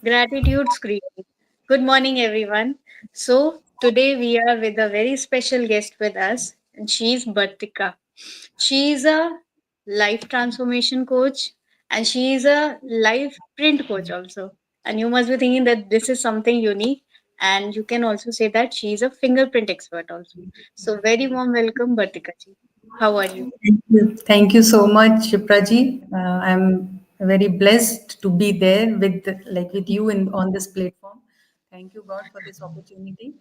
Gratitude screening. Good morning, everyone. So, today we are with a very special guest with us, and she's Bartika. She's a life transformation coach and she's a life print coach also. And you must be thinking that this is something unique, and you can also say that she's a fingerprint expert also. So, very warm welcome, Bartika ji. How are you? Thank you. Thank you so much, Praji. I'm very blessed to be there with you in on this platform. Thank you, God, for this opportunity.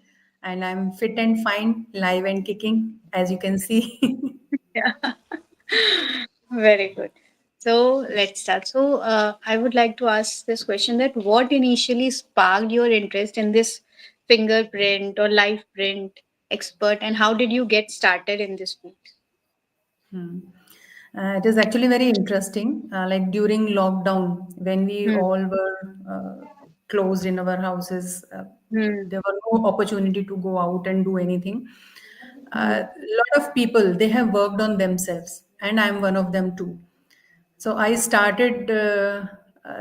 And I'm fit and fine, live and kicking, as you can see. Yeah. Very good. So let's start. So I would like to ask this question: that what initially sparked your interest in this fingerprint or live print expert, and how did you get started in this field? Hmm. It is actually very interesting. Like during lockdown, when we Hmm. all were closed in our houses, Hmm. there were no opportunity to go out and do anything. Hmm. A lot of people they have worked on themselves, and I'm one of them too. So I started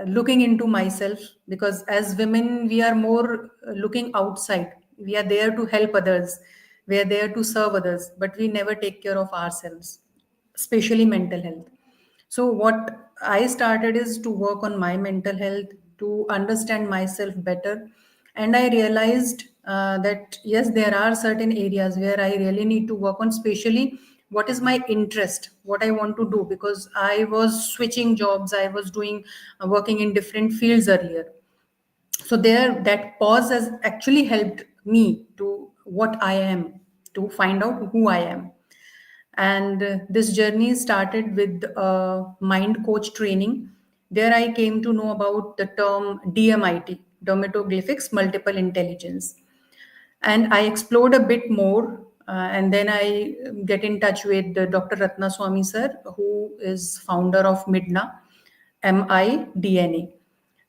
looking into myself because as women, we are more looking outside. We are there to help others, we are there to serve others, but we never take care of ourselves, especially mental health. So, what I started is to work on my mental health, to understand myself better. And I realized that yes, there are certain areas where I really need to work on, especially what is my interest, what I want to do, because I was switching jobs, I was doing working in different fields earlier. So, there, that pause has actually helped me to what I am, to find out who I am. And this journey started with mind coach training. There I came to know about the term DMIT, dermatoglyphics multiple intelligence. And I explored a bit more. And then I get in touch with Dr. Ratna Swami sir, who is founder of Midna, MIDNA.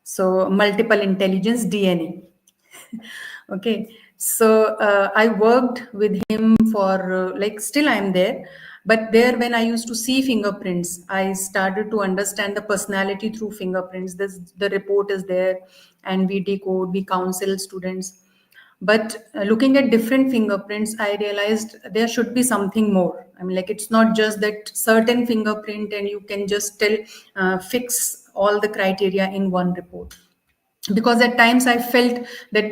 So multiple intelligence DNA. Okay, so I worked with him for like still I'm there, but there when I used to see fingerprints, I started to understand the personality through fingerprints. This the report is there, and we decode, we counsel students. But looking at different fingerprints, I realized there should be something more. I mean, like it's not just that certain fingerprint and you can just tell fix all the criteria in one report, because at times I felt that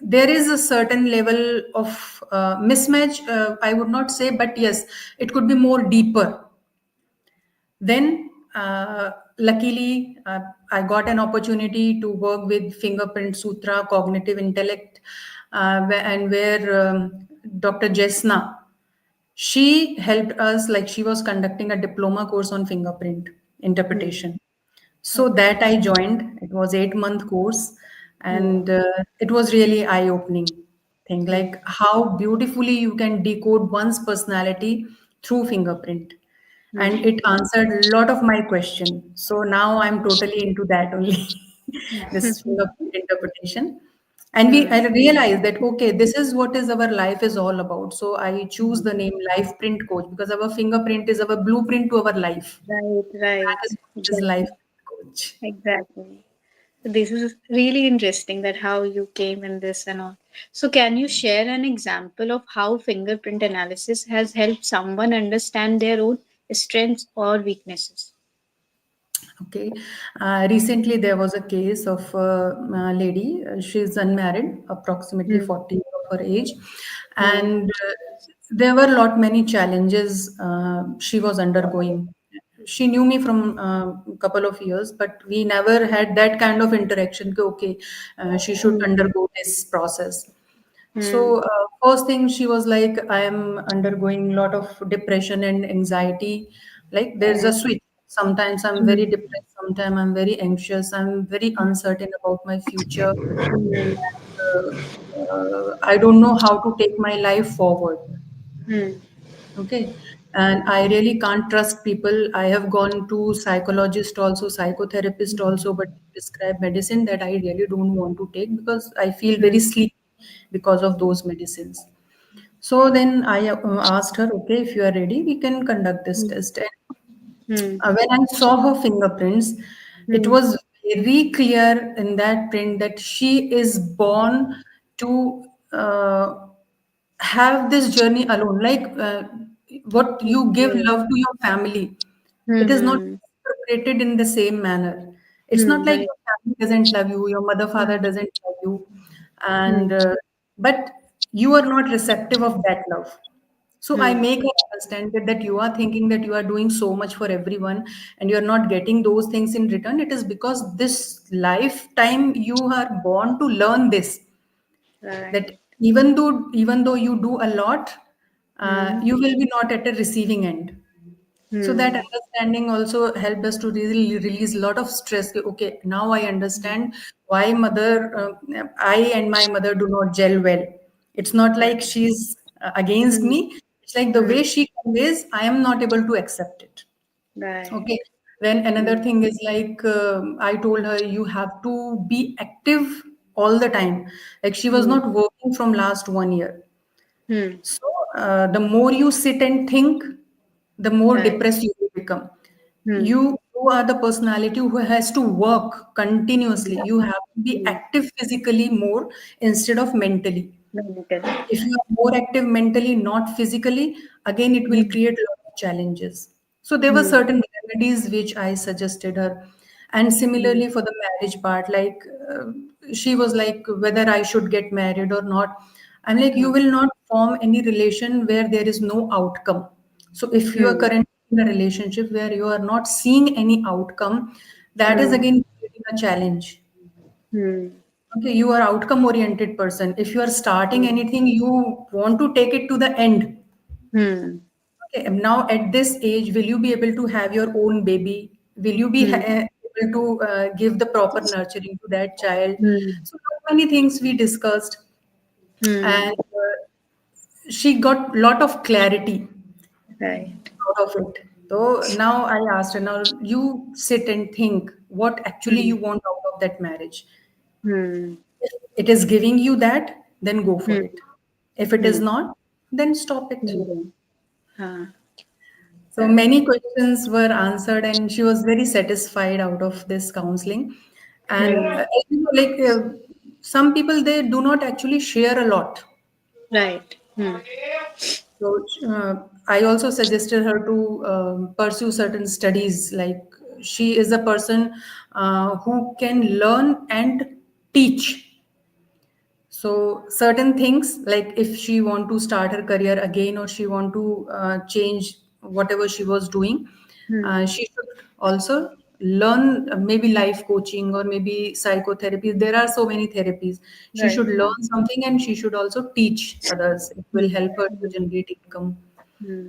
there is a certain level of mismatch, I would not say, but yes, it could be more deeper. Then luckily I got an opportunity to work with fingerprint sutra cognitive intellect, and where Dr. Jesna, she helped us, like she was conducting a diploma course on fingerprint Hmm. interpretation. So Okay. that I joined. It was 8 month course, Hmm. and it was really eye opening thing. Hmm. Like how beautifully you can decode one's personality through fingerprint, and Hmm. it answered a lot of my question. So now I'm totally into that only, this fingerprint interpretation. And we Hmm. I realized that okay, this is what is our life is all about. So I choose Hmm. the name Life Print Coach because our fingerprint is our blueprint to our life. Right, That right. is what is Life Exactly. Print Coach. Exactly. This is really interesting that how you came in this and all. So can you share an example of how fingerprint analysis has helped someone understand their own strengths or weaknesses? Okay. Recently, there was a case of a lady. She's unmarried, approximately Hmm. 40 of her age, Hmm. and there were a lot many challenges she was undergoing. She knew me from a couple of years, but we never had that kind of interaction. Okay, she should Hmm. undergo this process. Hmm. So, first thing she was like, I am undergoing a lot of depression and anxiety. Like, there's a switch. Sometimes I'm very Hmm. depressed, sometimes I'm very anxious, I'm very uncertain about my future. Hmm. I don't know how to take my life forward. Hmm. Okay. And I really can't trust people. I have gone to psychologist also, psychotherapist also, but prescribe medicine that I really don't want to take because I feel very Hmm. sleepy because of those medicines. So then I asked her, okay, if you are ready, we can conduct this Hmm. test. And Hmm. when I saw her fingerprints, it Hmm. was very clear in that print that she is born to have this journey alone. Like what you give Okay. love to your family, it is not Hmm. reciprocated in the same manner. It's not like Right. your family doesn't love you, your mother, father Hmm. doesn't love you, and Hmm. but you are not receptive of that love. So I Hmm. make her understand that you are thinking that you are doing so much for everyone and you are not getting those things in return. It is because this lifetime you are born to learn this, that Right. even though you do a lot, Hmm. you will be not at a receiving end. So that Hmm. understanding also helped us to really release a lot of stress. Okay, now I understand why I and my mother do not gel well. It's not like Right. she's against Hmm. me. It's like the Hmm. way she conveys, I am not able to accept it. Right. Okay. Then another Hmm. thing is like I told her you have to be active all the time. Like she was Hmm. not working from last 1 year. Hmm. So the more you sit and think, the more Right. depressed you will become. Hmm. You are the personality who has to work continuously. You have to be Hmm. active physically more instead of mentally. Limited. If you are more active mentally, not physically, again it will Hmm. create a lot of challenges. So there were Hmm. certain remedies which I suggested her. And Hmm. similarly for the marriage part, like she was like whether I should get married or not. I'm like, you Hmm. will not form any relation where there is no outcome. So if you are Hmm. currently in a relationship where you are not seeing any outcome, that is Hmm. again creating a challenge. Hmm. Okay, you are outcome oriented person. If you are starting anything, you want to take it to the end. Hmm. Okay, and now at this age, will you be able to have your own baby? Will you be Hmm. able to give the proper nurturing to that child? Hmm. So many things we discussed, and Hmm. she got lot of clarity Right. out of it. So now I asked her, now you sit and think what actually Hmm. you want out of that marriage. Hmm. If it is giving you that, then go for Hmm. it. If it is Hmm. not, then stop it. Hmm. Huh. So Right. many questions were answered, and she was very satisfied out of this counseling. And Hmm. some people, they do not actually share a lot. Right. Hmm. So I also suggested her to pursue certain studies. Like she is a person who can learn and teach. So certain things, like if she want to start her career again or she want to change whatever she was doing, Hmm. she should also learn maybe life coaching or maybe psychotherapy. There are so many therapies. She Right. should learn something and she should also teach others. It will Hmm. help her to Hmm. generate income Hmm.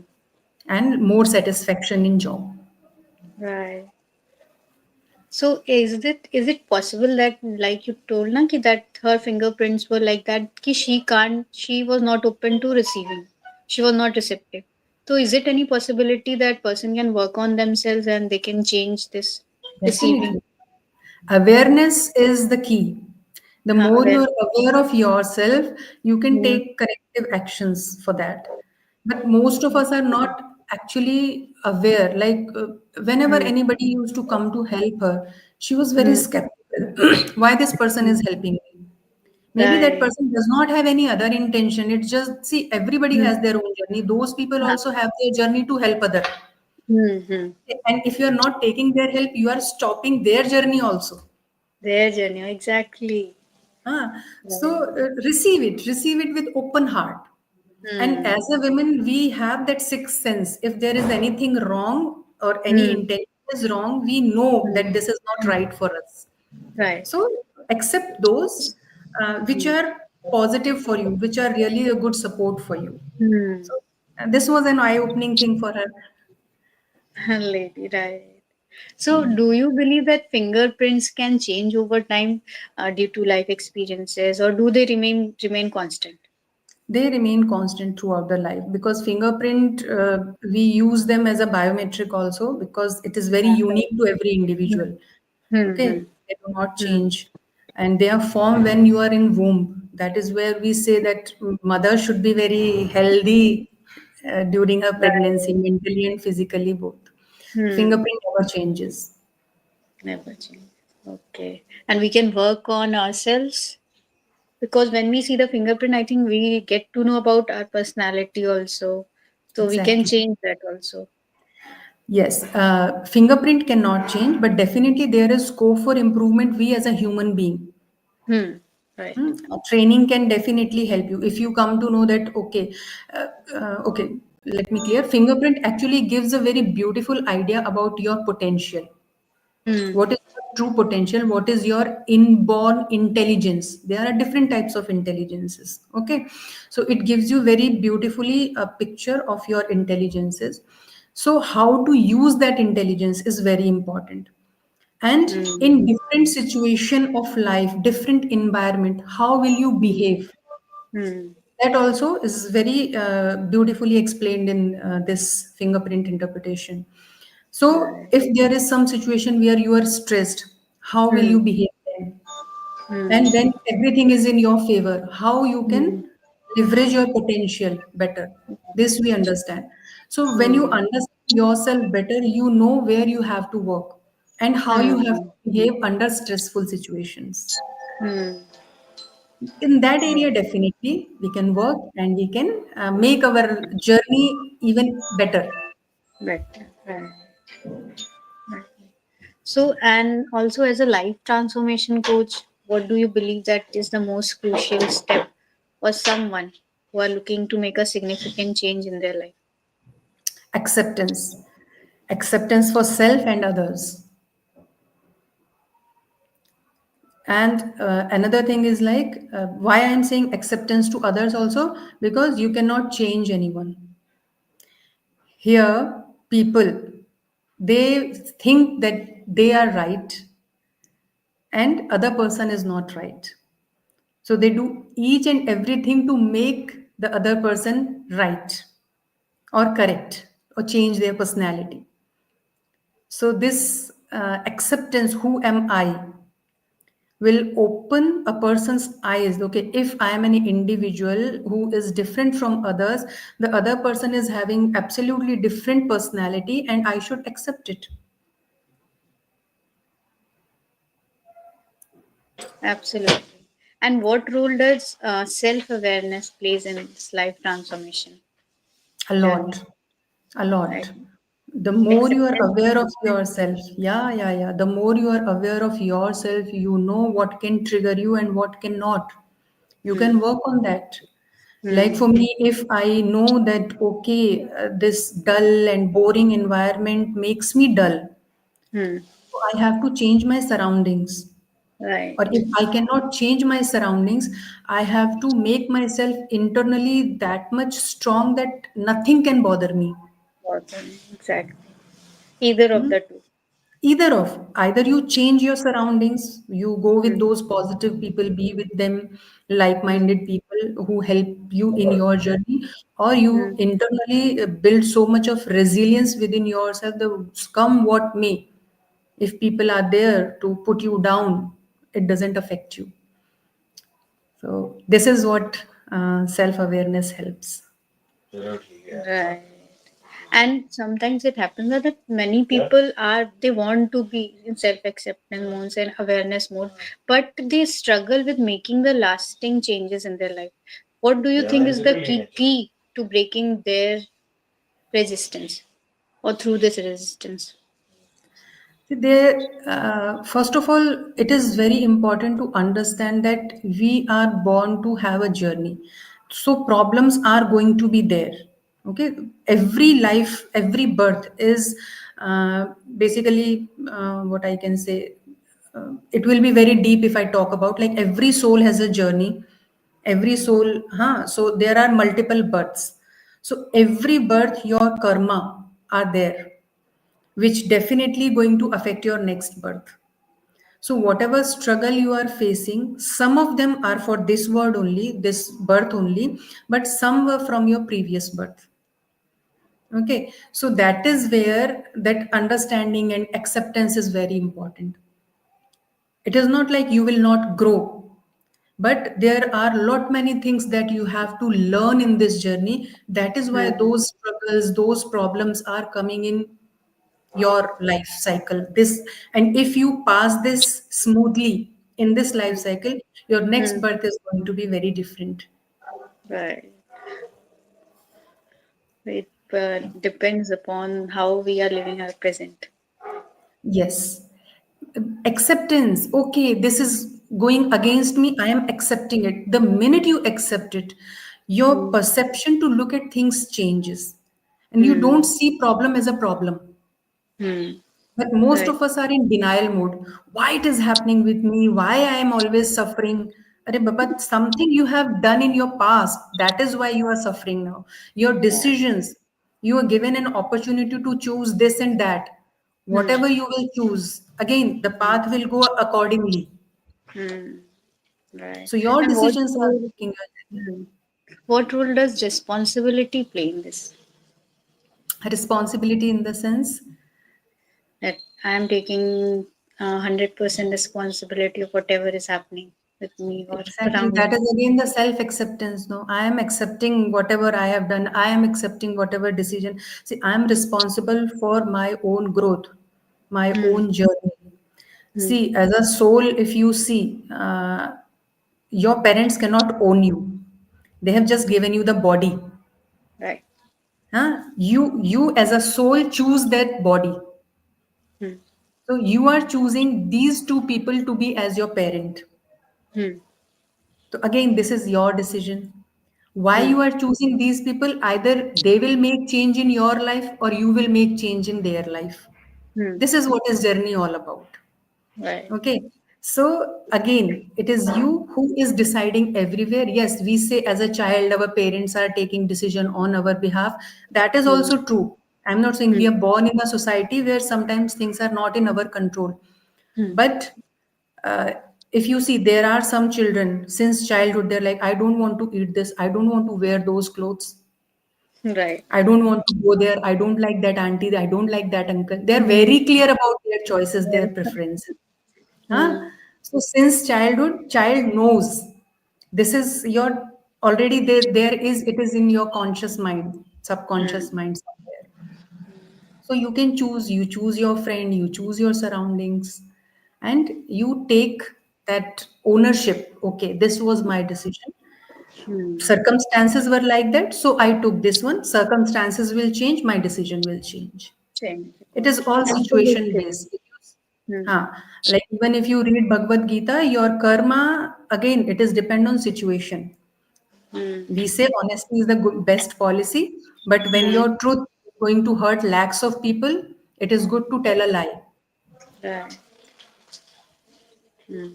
and more satisfaction in job. Right. So is it possible that, like you told na, ki that her fingerprints were like that, ki she was not open to receiving, she was not receptive. So is it any possibility that person can work on themselves and they can change this receiving? Definitely. Awareness is the key. The more Aware. you're aware of yourself, you can Hmm. take corrective actions for that. But most of us are not actually aware. Like whenever Hmm. anybody used to come to help her, she was very Hmm. skeptical. Why this person Hmm. is helping me? Maybe that Right. person does not have any other intention. It's just, see, everybody Hmm. has their own journey. Those people Ah. also have their journey to help other. Hmm. Hmm. And if you are not taking their help, you are stopping their journey also. Their journey, exactly. So Right. receive it with open heart. And Hmm. as a woman, we have that sixth sense. If there is anything wrong or any Hmm. intention is wrong, we know Hmm. that this is not Hmm. right for us. Right. So accept those which Hmm. are positive for you, which are really a good support for you. Hmm. So this was an eye-opening thing for her. Lady, right. So, do you believe that fingerprints can change over time due to life experiences, or do they remain constant? They remain constant throughout the life because fingerprint, we use them as a biometric also because it is very unique to every Hmm. individual. Hmm. Okay, Hmm. they do not Hmm. change, and they are formed when you are in womb. That is where we say that mother should be very healthy during her pregnancy, Right. mentally and physically both. Hmm. Fingerprint never changes. Never change. Okay. And we can work on ourselves because when we see the fingerprint, I think we get to know about our personality also. So we can Exactly. change that also. Yes, fingerprint cannot change, but definitely there is scope for improvement. We as a human being, Hmm. Right. training can definitely help you. If you come to know that, okay, okay, let me clear. Fingerprint actually gives a very beautiful idea about your potential. Hmm. What is your true potential? What is your inborn intelligence? There are different types of intelligences. Okay, so it gives you very beautifully a picture of your intelligences. So how to use that intelligence is very important. And Hmm. in different situation of life, different environment, how will you behave? Hmm. That also is very beautifully explained in this fingerprint interpretation. So, Right. if there is some situation where you are stressed, how will you Hmm. behave then? Hmm. And when everything is in your favor, how you Hmm. can leverage your potential better? This we understand. So, when you Hmm. understand yourself better, you know where you have to work and how you have Hmm. to behave under stressful situations. Hmm. In that area, definitely we can work and we can make our journey even better. Better. Right. Right. So, and also as a life transformation coach, what do you believe that is the most crucial step for someone who are looking to make a significant change in their life? Acceptance, acceptance for self and others. And another thing is like why I'm saying acceptance to others also, because you cannot change anyone. Here, people, they think that they are right and other person is not right. So they do each and everything to make the other person right or correct or change their personality. So this acceptance, who am I, will open a person's eyes. Okay, if I am an individual who is different from others, the other person is having absolutely different personality and I should accept it. Absolutely. And what role does self-awareness plays in this life transformation A journey? lot, a lot. Right. The more you are Acceptance. aware of yourself, yeah, the more you are aware of yourself, you know what can trigger you and what cannot. You Hmm. can work on that. Like Hmm. for me, if I know that, okay, this dull and boring environment makes me dull, Hmm. so I have to change my surroundings. Right. Or if I cannot change my surroundings, I have to make myself internally that much strong that nothing can bother me. Exactly. Either of Hmm? the two. Either of, either you change your surroundings, you go with Hmm. those positive people, be with them, Hmm. like-minded people who help you in your journey, or you Hmm. internally build so much of resilience within yourself that come what may, if people are there to put you down, it doesn't affect you. So this is what self-awareness helps. Right. And sometimes it happens that many people are they want to be in self-acceptance modes and awareness mode, but they struggle with making the lasting changes in their life. What do you think is the key to breaking their resistance or through this resistance? See, there, first of all, it is very important to understand that we are born to have a journey. So problems are going to be there. Okay, every life, every birth is basically what I can say. It will be very deep if I talk about, like, every soul has a journey. Every soul, huh? So there are multiple births. So every birth, your karma are there, which definitely going to affect your next birth. So whatever struggle you are facing, some of them are for this word only, this birth only, but some were from your previous birth. Okay, so that is where that understanding and acceptance is very important. It is not like you will not grow, but there are lot many things that you have to learn in this journey. That is why Hmm. those struggles, those problems are coming in your life cycle. This, and if you pass this smoothly in this life Mm. cycle, your next Mm. birth is going to be very different. Right. It depends upon how we are living our present. Yes. Acceptance. Okay, this is going against me. I am accepting it. The minute you accept it, your Mm. perception to look at things changes. And you don't Mm. see problem as a problem. Mm. But most Right. of us are in denial mode. Why it is happening with me? Why I am always suffering? But something you have done in your past, that is why you are suffering now. Your Right. decisions, you are given an opportunity to choose this and that. Mm. Whatever you will choose, again, the Mm. path will go accordingly. Mm. Right. So your And decisions are making your mm, what role does responsibility play in this? responsibility in the sense. That I am taking 100% responsibility of whatever is happening with me or Exactly. around That me. is again the self acceptance. No, I am accepting whatever I have done. I am accepting whatever decision. See, I am responsible for my own growth, my Hmm. own journey. Hmm. See, as a soul, if you see, your parents cannot own you. They have just given you the body. Right. Huh? You as a soul choose that body. Hmm. So you are choosing these two people to be as your parent. Hmm. So again, this is your decision. Why Hmm. you are choosing these people? Either they will make change in your life or you will make change in their life. Hmm. This is what is journey all about. Right. Okay. So again, it is you who is deciding everywhere. Yes, we say as a child, our parents are taking decision on our behalf. That is Hmm. also true. I'm not saying we Hmm. are born in a society where sometimes things are not in our control. Hmm. But uh, if you see, there are some children since childhood, they're like, I don't want to eat this. I don't want to wear those clothes. Right. I don't want to go there. I don't like that auntie. I don't like that uncle. They're Hmm. very clear about their choices, their Right. preferences. Huh? Hmm. So since childhood, child knows this is your already there is it is in your conscious mind, Hmm. subconscious mind somewhere. So you choose your friend, you choose your surroundings, and you take that ownership. Okay, this was my decision. Hmm. Circumstances were like that, so I took this one. Circumstances will change, my decision will change. Change. It is all And situation holistic. based. Hmm. Huh. Like even if you read Bhagavad Gita, your karma, again, it is depend on situation. Hmm. We say honesty is the best policy, but when Hmm. your truth is going to hurt lakhs of people, it is good to tell a lie. Right. Hmm.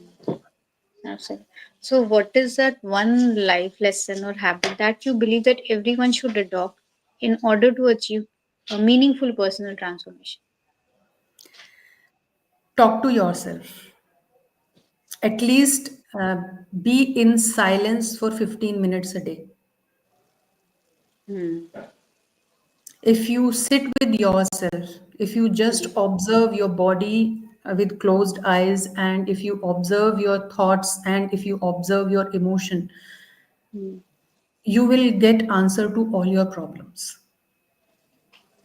Absolutely. So, what is that one life lesson or habit that you believe that everyone should adopt in order to achieve a meaningful personal transformation? Talk to yourself. At least be in silence for 15 minutes a day. Hmm. If you sit with yourself, if you just Hmm. observe your body with closed eyes, and if you observe your thoughts, and if you observe your emotion, Hmm. you will get answer to all your problems.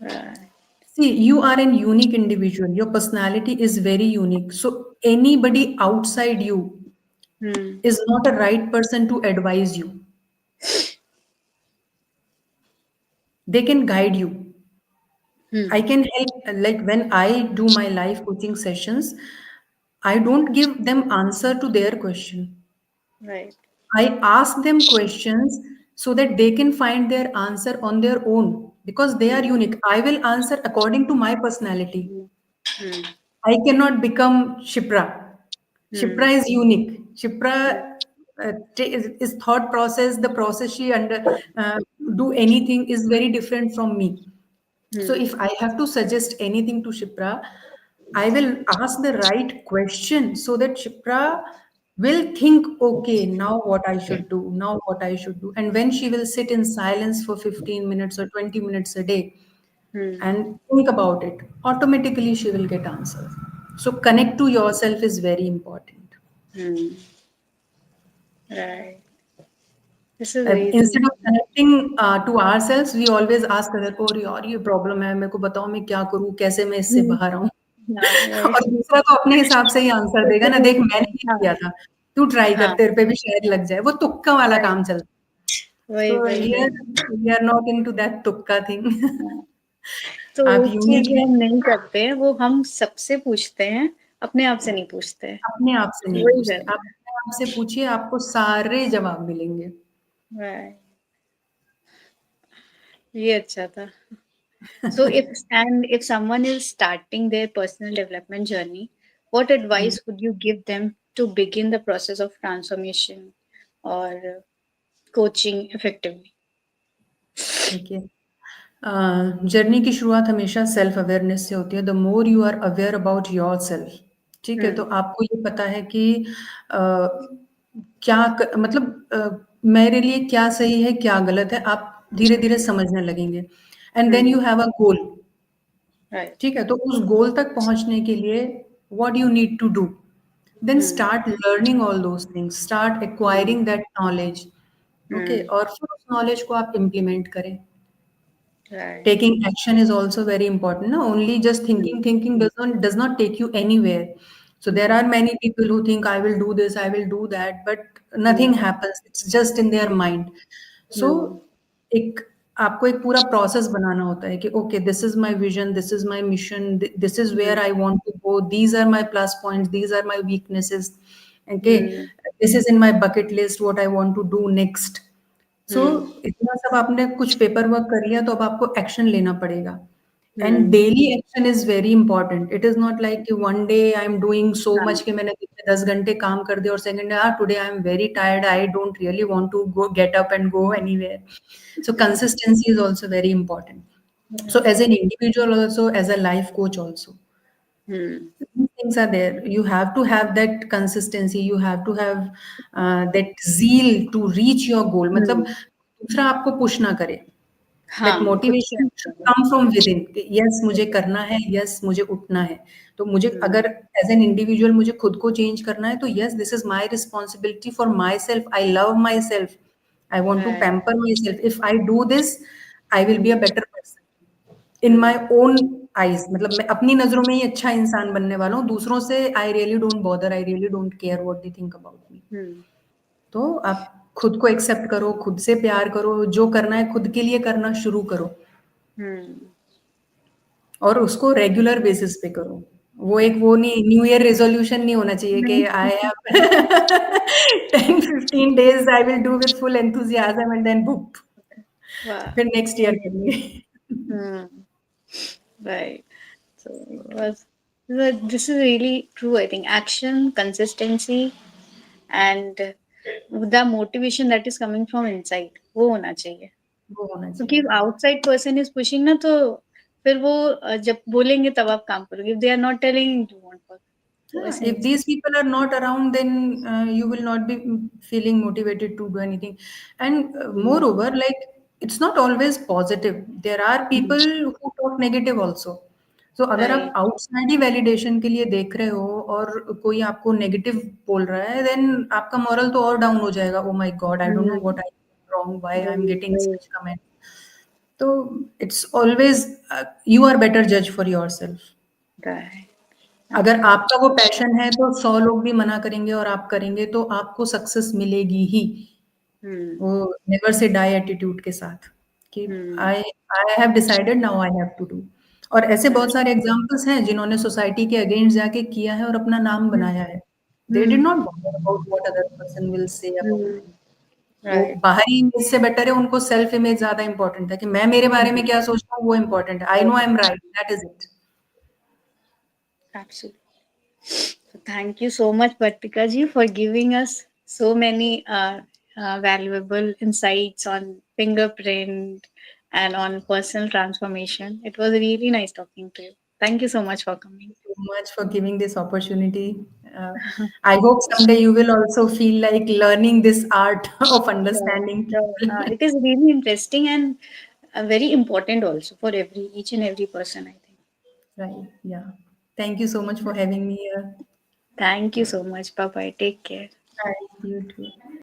Right. See, you are an unique individual. Your personality is very unique. So anybody outside you Hmm. is not a right person to advise you. They can guide you. I Hmm. can help, like when I do my life coaching sessions, I don't give them answer to their question. Right. I ask them questions so that they can find their answer on their own because they are Hmm. unique. I will answer according to my personality. Hmm. Hmm. I cannot become Shipra. Hmm. Shipra is unique. Shipra is thought process, the process she under do anything is very different from me. So Hmm. if I have to suggest anything to Shipra, I will ask the right question so that Shipra will think, okay, now what I should do, now what I should do. And when she will sit in silence for 15 minutes or 20 minutes a day Hmm. and think about it, automatically she will get answers. So connect to yourself is very important. Hmm. Right. This is really Instead of connecting to ourselves, we always ask other को, "अरे यार ये problem है, मेरे को बताओ मैं क्या करूँ? कैसे मैं इससे Hmm. बाहर आऊँ?" हाँ, right. और दूसरा तो अपने हिसाब से ही आंसर देगा ना, "देख मैंने ये हाँ, किया था, तू ट्राई कर, हाँ, तेरे पे भी शायद लग जाए।" वो तुक्का वाला right. काम चलता है। वही So वही here वही। we are not into that तुक्का thing. हाँ। तो आप एक चीज यूनिक जो हैं, हम नहीं करते हैं वो हम सबसे पूछते हैं, अपने आप से नहीं पूछते हैं। अपने आप से नहीं वही पूछते। आप करना अपने आप से पूछिए, आपको सारे जवाब मिलेंगे। है। Right. ये अच्छा था। So if someone is starting their personal development journey, what hmm, advice would you give them to begin the process of transformation or coaching effectively? देखिए जर्नी की शुरुआत हमेशा सेल्फ अवेयरनेस से होती है। The more you are aware about yourself, ठीक है? तो Hmm. आपको ये पता है कि अ, क्या मतलब मेरे लिए क्या सही है, क्या गलत है, आप धीरे-धीरे समझने लगेंगे। And then Hmm. You have a goal, Right. ठीक है? तो उस गोल तक पहुँचने के लिए what you need to do? Then Hmm. Start learning all those things, start Hmm. Acquiring that knowledge, okay? Hmm. और फिर उस नॉलेज को आप इम्प्लीमेंट करें। Right. Taking action is also very important. No, only just Hmm. thinking does not take you anywhere. So there Hmm. are many people who think I will do this, I will do that, but nothing Hmm. happens. It's just in their mind. So Hmm. एक आपको एक पूरा process बनाना होता है कि okay this is my vision, this is my mission, this is Hmm. Where I want to go, these are my plus points, these are my weaknesses, okay Hmm. This is in my bucket list what I want to do next. So Hmm. इतना सब आपने कुछ paper work कर लिया तो अब आपको action लेना पड़ेगा and Hmm. Daily action is very important. It is not like कि one day I am doing so much हाँ। कि मैंने दिन में 10 घंटे काम कर दिया और second day today I am very tired, I don't really want to go get up and go anywhere. So Hmm. consistency is also very important. So Right. as an individual also, as a life coach also, Hmm. these things are there. You have to have that consistency. You have to have that zeal to reach your goal. मतलब Hmm. दूसरा आपको push ना करे। That हाँ, खुद से motivation should करो। come from within कि yes मुझे करना है, yes मुझे उठना है। तो मुझे Hmm. अगर as an individual मुझे खुद को change करना है तो yes this is my responsibility for myself. I love myself. I want to Right. pamper myself. If I do this, I will be a Hmm. better person. In my Hmm. Own eyes, मतलब मैं अपनी नज़रों में ही अच्छा इंसान बनने वाला हूँ, दूसरों से I really don't bother, I really don't care what they think about me. Hmm. तो आप खुद को एक्सेप्ट करो, खुद से प्यार करो, जो करना है खुद के लिए करना शुरू करो Hmm. और उसको रेगुलर बेसिस पे करो। वो नहीं, न्यू ईयर रेज़ोल्यूशन नहीं होना चाहिए कि नहीं। I have 10-15 days I will do with full enthusiasm and then बुप Wow. फिर नेक्स्ट ईयर करेंगे। Hmm. Right. So was this is really true. I think action, consistency, and the motivation that is coming from inside वो होना चाहिए. वो होना क्योंकि चाहिए। outside person is pushing ना तो फिर वो जब बोलेंगे तब आप काम करोगे. If they are not telling you won't work. तो Yeah, ऐसे नहीं if these चलेगा. people are not around, then you will not be feeling motivated to do anything. And Hmm. moreover, like it's not always positive. There are people Hmm. who talk negative also. So अगर आप Right. Outside he validation के लिए देख रहे हो और कोई आपको नेगेटिव बोल रहा है, देन आपका मॉरल तो और डाउन हो जाएगा। Oh my God, I don't know what Hmm. I did wrong, why I'm वही getting वही. such comments. So it's always you are better judge for yourself. Right. अगर Absolutely. आपका वो पैशन है तो 100 लोग भी मना करेंगे और आप करेंगे तो आपको सक्सेस मिलेगी ही। Hmm. वो नेवर से डाई एटीट्यूड के साथ कि Hmm. I I have decided now I have to do. और ऐसे Right. बहुत सारे एग्ज़ाम्पल्स हैं जिन्होंने सोसाइटी के अगेंस्ट जाके किया है और अपना नाम Hmm. बनाया है। They did Hmm. Not bother about what other person will say about Hmm. Them. वो Right. बाहरी इमेज से बेटर है, उनको सेल्फ इमेज ज़्यादा इम्पोर्टेंट है कि मैं मेरे बारे में Hmm. क्या सोचता हूँ वो इम्पोर्टेंट है। I know I am right, that is it. Absolutely. So thank you so much, Bhartika ji, for giving us so many valuable insights on fingerprint and on personal transformation. It was really nice talking to you. Thank you so much for coming. So much for giving this opportunity. I hope someday you will also feel like learning this art of Sure, understanding sure. people. It is really interesting and very important also for every each and every person, I think. Right. Yeah. Thank you so much for having me here. Thank you so much. Bye bye. Take care. Bye. You too.